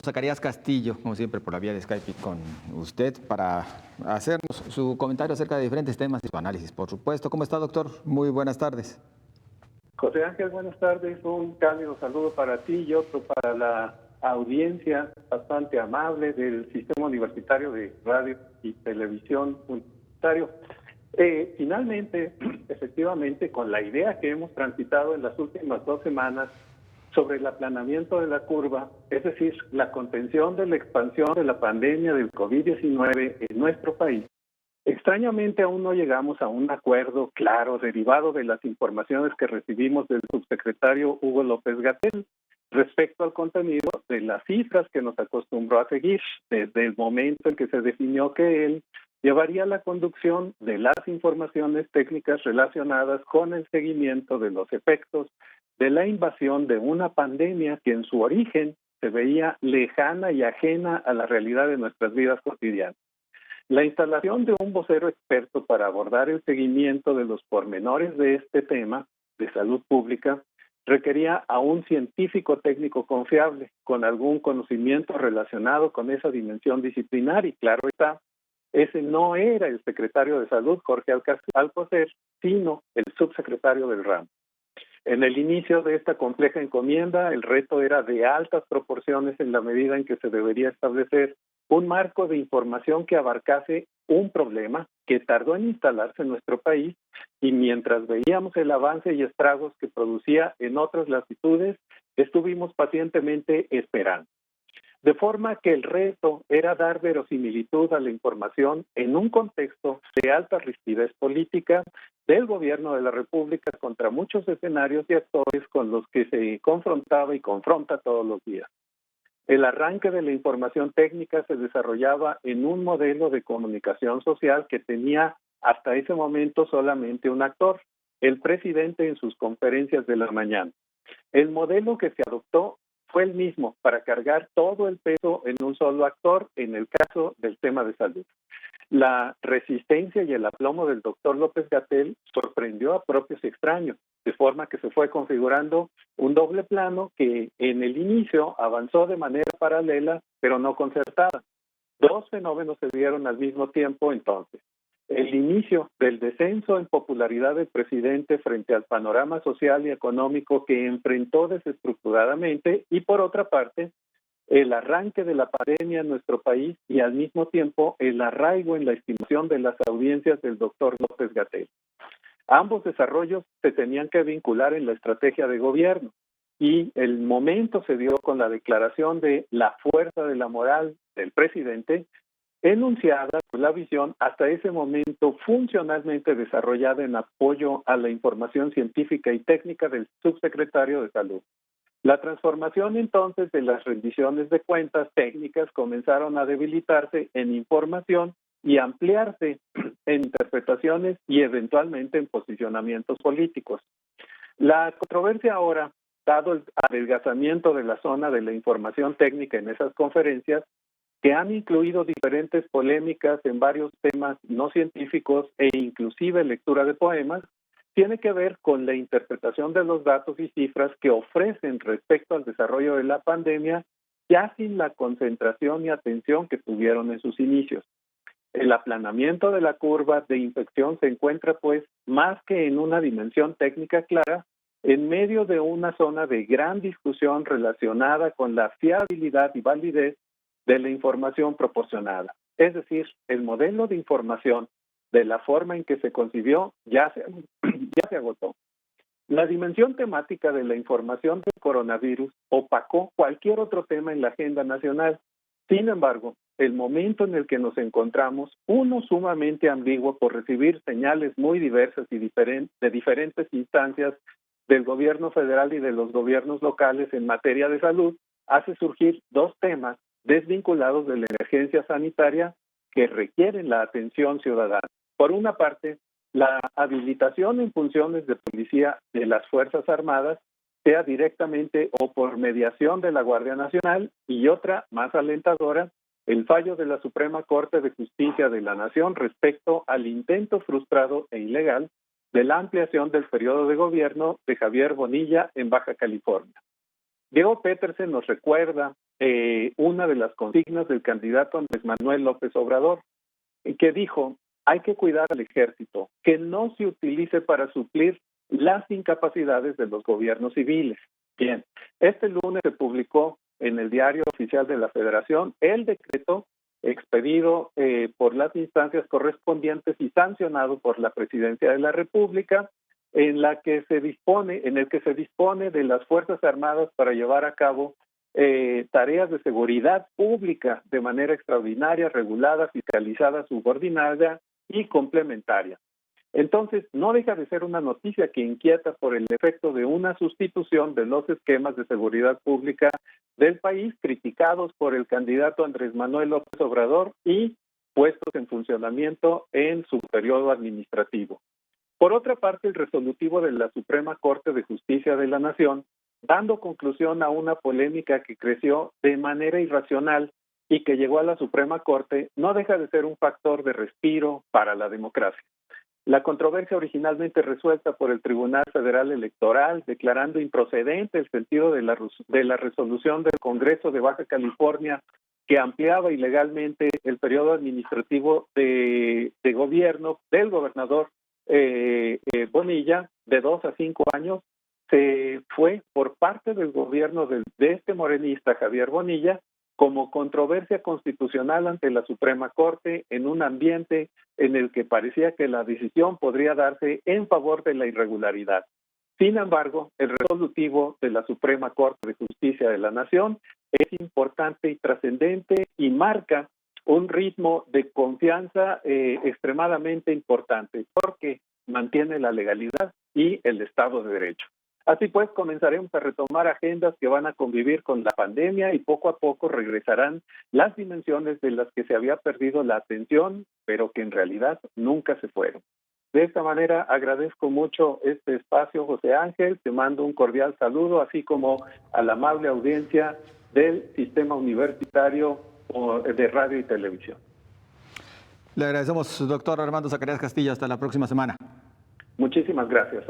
Zacarías Castillo, como siempre, por la vía de Skype con usted para hacernos su comentario acerca de diferentes temas y su análisis, por supuesto. ¿Cómo está, doctor? Muy buenas tardes. José Ángel, buenas tardes. Un cálido saludo para ti y otro para la audiencia bastante amable del Sistema Universitario de Radio y Televisión Universitario. Finalmente, efectivamente, con la idea que hemos transitado en las últimas 2 semanas sobre el aplanamiento de la curva, es decir, la contención de la expansión de la pandemia del COVID-19 en nuestro país, extrañamente aún no llegamos a un acuerdo claro derivado de las informaciones que recibimos del subsecretario Hugo López-Gatell respecto al contenido de las cifras que nos acostumbró a seguir desde el momento en que se definió que él llevaría la conducción de las informaciones técnicas relacionadas con el seguimiento de los efectos de la invasión de una pandemia que en su origen se veía lejana y ajena a la realidad de nuestras vidas cotidianas. La instalación de un vocero experto para abordar el seguimiento de los pormenores de este tema de salud pública requería a un científico técnico confiable, con algún conocimiento relacionado con esa dimensión disciplinar, y claro está, ese no era el secretario de Salud, Jorge Alcocer, sino el subsecretario del ramo. En el inicio de esta compleja encomienda, el reto era de altas proporciones en la medida en que se debería establecer un marco de información que abarcase un problema que tardó en instalarse en nuestro país, y mientras veíamos el avance y estragos que producía en otras latitudes, estuvimos pacientemente esperando. De forma que el reto era dar verosimilitud a la información en un contexto de alta rigidez política del gobierno de la República contra muchos escenarios y actores con los que se confrontaba y confronta todos los días. El arranque de la información técnica se desarrollaba en un modelo de comunicación social que tenía hasta ese momento solamente un actor, el presidente en sus conferencias de la mañana. El modelo que se adoptó fue el mismo para cargar todo el peso en un solo actor en el caso del tema de salud. La resistencia y el aplomo del doctor López-Gatell sorprendió a propios y extraños, de forma que se fue configurando un doble plano que en el inicio avanzó de manera paralela, pero no concertada. Dos fenómenos se dieron al mismo tiempo entonces. El inicio del descenso en popularidad del presidente frente al panorama social y económico que enfrentó desestructuradamente, y por otra parte, el arranque de la pandemia en nuestro país y al mismo tiempo el arraigo en la estimación de las audiencias del doctor López-Gatell. Ambos desarrollos se tenían que vincular en la estrategia de gobierno, y el momento se dio con la declaración de la fuerza de la moral del presidente, enunciada por la visión hasta ese momento funcionalmente desarrollada en apoyo a la información científica y técnica del subsecretario de Salud. La transformación entonces de las rendiciones de cuentas técnicas comenzaron a debilitarse en información y ampliarse en interpretaciones y eventualmente en posicionamientos políticos. La controversia ahora, dado el adelgazamiento de la zona de la información técnica en esas conferencias, que han incluido diferentes polémicas en varios temas no científicos e inclusive lectura de poemas, tiene que ver con la interpretación de los datos y cifras que ofrecen respecto al desarrollo de la pandemia, ya sin la concentración y atención que tuvieron en sus inicios. El aplanamiento de la curva de infección se encuentra, pues, más que en una dimensión técnica clara, en medio de una zona de gran discusión relacionada con la fiabilidad y validez de la información proporcionada. Es decir, el modelo de información, de la forma en que se concibió, ya se agotó. La dimensión temática de la información del coronavirus opacó cualquier otro tema en la agenda nacional. Sin embargo, el momento en el que nos encontramos, uno sumamente ambiguo por recibir señales muy diversas y de diferentes instancias del gobierno federal y de los gobiernos locales en materia de salud, hace surgir dos temas desvinculados de la emergencia sanitaria que requieren la atención ciudadana. Por una parte, la habilitación en funciones de policía de las Fuerzas Armadas, sea directamente o por mediación de la Guardia Nacional, y otra, más alentadora, el fallo de la Suprema Corte de Justicia de la Nación respecto al intento frustrado e ilegal de la ampliación del periodo de gobierno de Javier Bonilla en Baja California. Diego Petersen nos recuerda una de las consignas del candidato Andrés Manuel López Obrador, que dijo: hay que cuidar al ejército, que no se utilice para suplir las incapacidades de los gobiernos civiles. Bien, este lunes se publicó en el Diario Oficial de la Federación el decreto expedido por las instancias correspondientes y sancionado por la Presidencia de la República, en el que se dispone de las Fuerzas Armadas para llevar a cabo tareas de seguridad pública de manera extraordinaria, regulada, fiscalizada, subordinada y complementaria. Entonces, no deja de ser una noticia que inquieta por el efecto de una sustitución de los esquemas de seguridad pública del país, criticados por el candidato Andrés Manuel López Obrador y puestos en funcionamiento en su periodo administrativo. Por otra parte, el resolutivo de la Suprema Corte de Justicia de la Nación, dando conclusión a una polémica que creció de manera irracional y que llegó a la Suprema Corte, no deja de ser un factor de respiro para la democracia. La controversia originalmente resuelta por el Tribunal Federal Electoral, declarando improcedente el sentido de la resolución del Congreso de Baja California que ampliaba ilegalmente el periodo administrativo de gobierno del gobernador Bonilla de 2 a 5 años, se fue por parte del gobierno de este morenista Javier Bonilla como controversia constitucional ante la Suprema Corte, en un ambiente en el que parecía que la decisión podría darse en favor de la irregularidad. Sin embargo, el resolutivo de la Suprema Corte de Justicia de la Nación es importante y trascendente y marca un ritmo de confianza extremadamente importante, porque mantiene la legalidad y el Estado de Derecho. Así pues, comenzaremos a retomar agendas que van a convivir con la pandemia y poco a poco regresarán las dimensiones de las que se había perdido la atención, pero que en realidad nunca se fueron. De esta manera, agradezco mucho este espacio, José Ángel, te mando un cordial saludo, así como a la amable audiencia del Sistema Universitario de Radio y Televisión. Le agradecemos, doctor Armando Zacarías Castillo. Hasta la próxima semana. Muchísimas gracias.